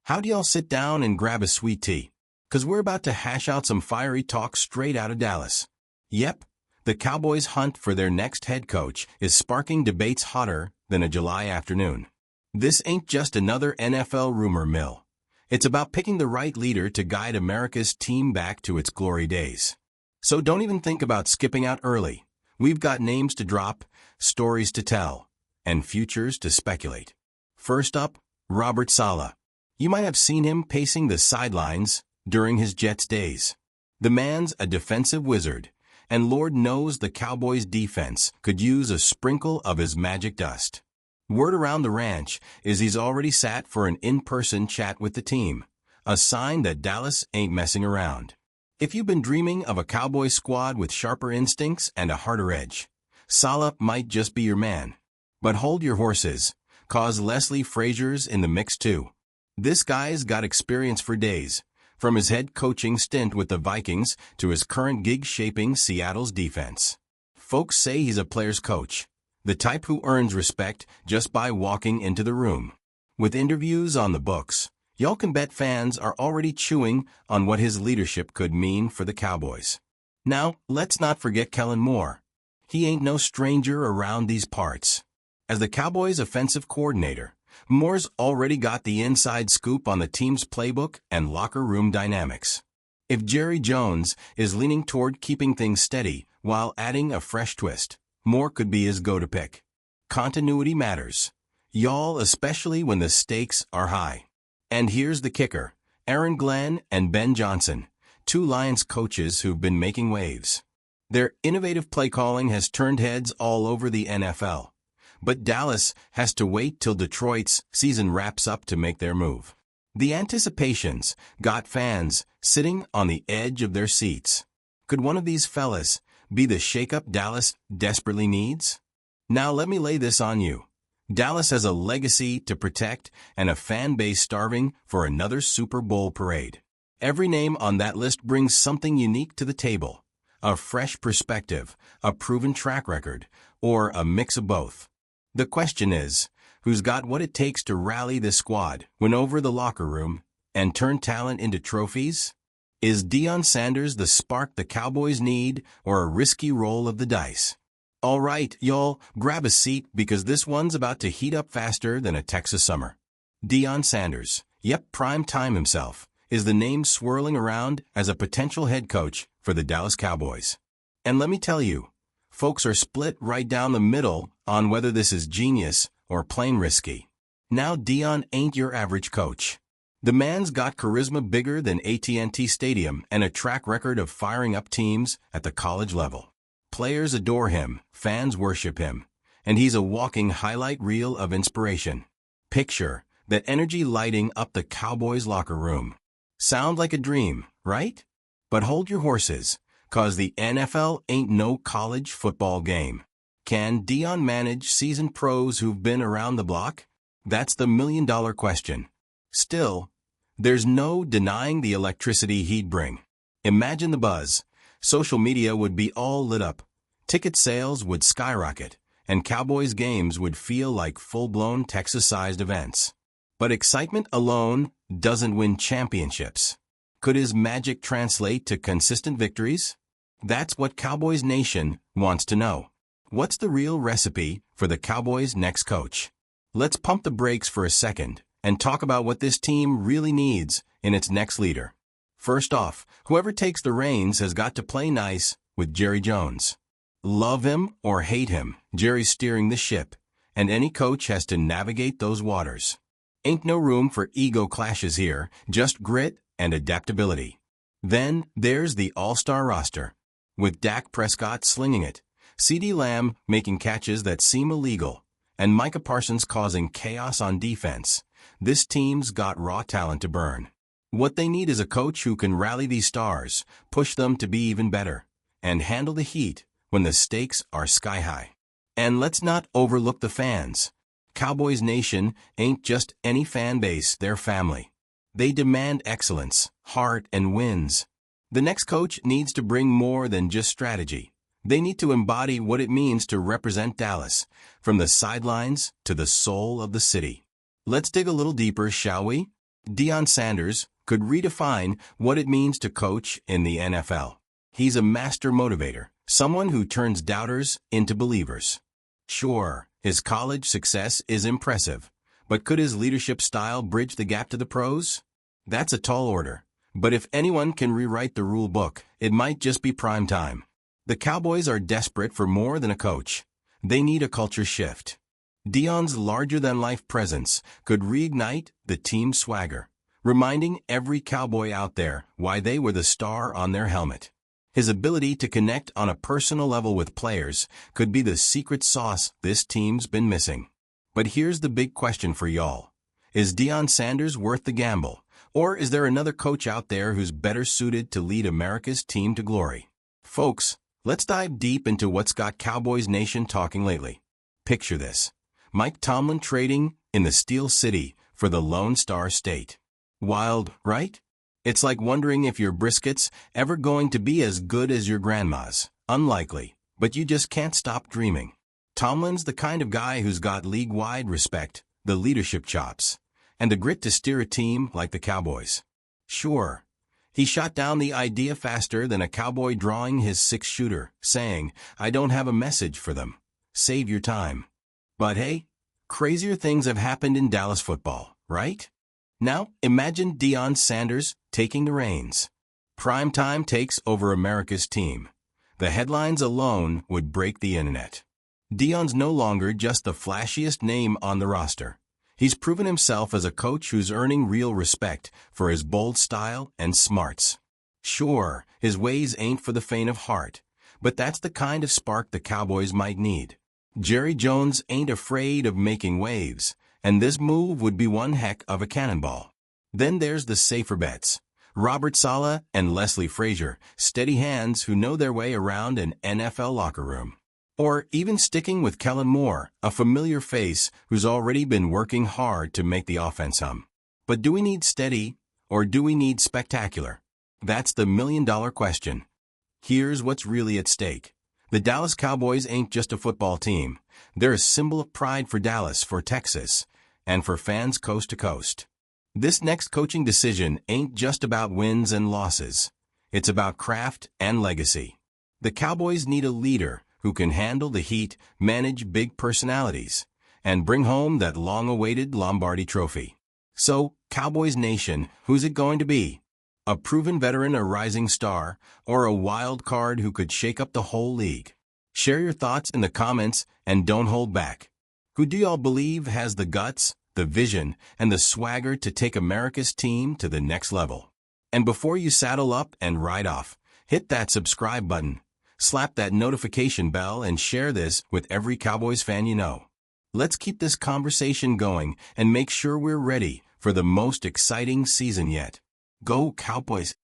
How do y'all sit down and grab a sweet tea? 'Cause we're about to hash out some fiery talk straight out of Dallas. Yep, the Cowboys' hunt for their next head coach is sparking debates hotter than a July afternoon. This ain't just another NFL rumor mill. It's about picking the right leader to guide America's team back to its glory days. So don't even think about skipping out early. We've got names to drop, stories to tell, and futures to speculate. First up, Robert Saleh. You might have seen him pacing the sidelines during his Jets days. The man's a defensive wizard, and Lord knows the Cowboys' defense could use a sprinkle of his magic dust. Word around the ranch is he's already sat for an in-person chat with the team, a sign that Dallas ain't messing around. If you've been dreaming of a Cowboy squad with sharper instincts and a harder edge, Saleh might just be your man. But hold your horses, 'cause Leslie Frazier's in the mix too. This guy's got experience for days, from his head coaching stint with the Vikings to his current gig shaping Seattle's defense. Folks say he's a player's coach, the type who earns respect just by walking into the room. With interviews on the books, y'all can bet fans are already chewing on what his leadership could mean for the Cowboys. Now, let's not forget Kellen Moore. He ain't no stranger around these parts. As the Cowboys' offensive coordinator, Moore's already got the inside scoop on the team's playbook and locker room dynamics. If Jerry Jones is leaning toward keeping things steady while adding a fresh twist, Moore could be his go-to pick. Continuity matters, y'all, especially when the stakes are high. And here's the kicker, Aaron Glenn and Ben Johnson, two Lions coaches who've been making waves. Their innovative play calling has turned heads all over the NFL. But Dallas has to wait till Detroit's season wraps up to make their move. The anticipation's got fans sitting on the edge of their seats. Could one of these fellas be the shakeup Dallas desperately needs? Now let me lay this on you. Dallas has a legacy to protect and a fan base starving for another Super Bowl parade. Every name on that list brings something unique to the table. A fresh perspective, a proven track record, or a mix of both. The question is, who's got what it takes to rally the squad, win over the locker room, and turn talent into trophies? Is Deion Sanders the spark the Cowboys need, or a risky roll of the dice? All right, y'all, grab a seat because this one's about to heat up faster than a Texas summer. Deion Sanders, yep, prime time himself, is the name swirling around as a potential head coach for the Dallas Cowboys. And let me tell you, folks are split right down the middle on whether this is genius or plain risky. Now Deion ain't your average coach. The man's got charisma bigger than AT&T Stadium and a track record of firing up teams at the college level. Players adore him, fans worship him, and he's a walking highlight reel of inspiration. Picture that energy lighting up the Cowboys locker room. Sound like a dream, right? But hold your horses, 'cause the NFL ain't no college football game. Can Deion manage seasoned pros who've been around the block? That's the million-dollar question. Still, there's no denying the electricity he'd bring. Imagine the buzz. Social media would be all lit up. Ticket sales would skyrocket, and Cowboys games would feel like full-blown Texas-sized events. But excitement alone doesn't win championships. Could his magic translate to consistent victories? That's what Cowboys Nation wants to know. What's the real recipe for the Cowboys' next coach? Let's pump the brakes for a second and talk about what this team really needs in its next leader. First off, whoever takes the reins has got to play nice with Jerry Jones. Love him or hate him, Jerry's steering the ship, and any coach has to navigate those waters. Ain't no room for ego clashes here, just grit and adaptability. Then there's the all-star roster, with Dak Prescott slinging it, CeeDee Lamb making catches that seem illegal, and Micah Parsons causing chaos on defense. This team's got raw talent to burn. What they need is a coach who can rally these stars, push them to be even better, and handle the heat when the stakes are sky high. And let's not overlook the fans. Cowboys Nation ain't just any fan base, they're family. They demand excellence, heart, and wins. The next coach needs to bring more than just strategy. They need to embody what it means to represent Dallas, from the sidelines to the soul of the city. Let's dig a little deeper, shall we? Deion Sanders could redefine what it means to coach in the NFL. He's a master motivator, someone who turns doubters into believers. Sure, his college success is impressive, but could his leadership style bridge the gap to the pros? That's a tall order. But if anyone can rewrite the rule book, it might just be prime time. The Cowboys are desperate for more than a coach. They need a culture shift. Deion's larger-than-life presence could reignite the team's swagger, reminding every Cowboy out there why they were the star on their helmet. His ability to connect on a personal level with players could be the secret sauce this team's been missing. But here's the big question for y'all. Is Deion Sanders worth the gamble? Or is there another coach out there who's better suited to lead America's team to glory? Folks, let's dive deep into what's got Cowboys Nation talking lately. Picture this. Mike Tomlin trading in the Steel City for the Lone Star State. Wild, right? It's like wondering if your brisket's ever going to be as good as your grandma's. Unlikely, but you just can't stop dreaming. Tomlin's the kind of guy who's got league-wide respect, the leadership chops, and the grit to steer a team like the Cowboys. Sure, he shot down the idea faster than a cowboy drawing his six-shooter, saying, "I don't have a message for them. Save your time." But hey, crazier things have happened in Dallas football, right? Now, imagine Deion Sanders taking the reins. Primetime takes over America's team. The headlines alone would break the internet. Deion's no longer just the flashiest name on the roster. He's proven himself as a coach who's earning real respect for his bold style and smarts. Sure, his ways ain't for the faint of heart, but that's the kind of spark the Cowboys might need. Jerry Jones ain't afraid of making waves, and this move would be one heck of a cannonball. Then there's the safer bets. Robert Saleh and Leslie Frazier, steady hands who know their way around an NFL locker room. Or even sticking with Kellen Moore, a familiar face who's already been working hard to make the offense hum. But do we need steady, or do we need spectacular? That's the million-dollar question. Here's what's really at stake. The Dallas Cowboys ain't just a football team. They're a symbol of pride for Dallas, for Texas, and for fans coast to coast. This next coaching decision ain't just about wins and losses. It's about craft and legacy. The Cowboys need a leader who can handle the heat, manage big personalities, and bring home that long-awaited Lombardi trophy. So, Cowboys Nation, who's it going to be? A proven veteran, a rising star, or a wild card who could shake up the whole league? Share your thoughts in the comments and don't hold back. Who do y'all believe has the guts, the vision, and the swagger to take America's team to the next level? And before you saddle up and ride off, hit that subscribe button. Slap that notification bell and share this with every Cowboys fan you know. Let's keep this conversation going and make sure we're ready for the most exciting season yet. Go Cowboys!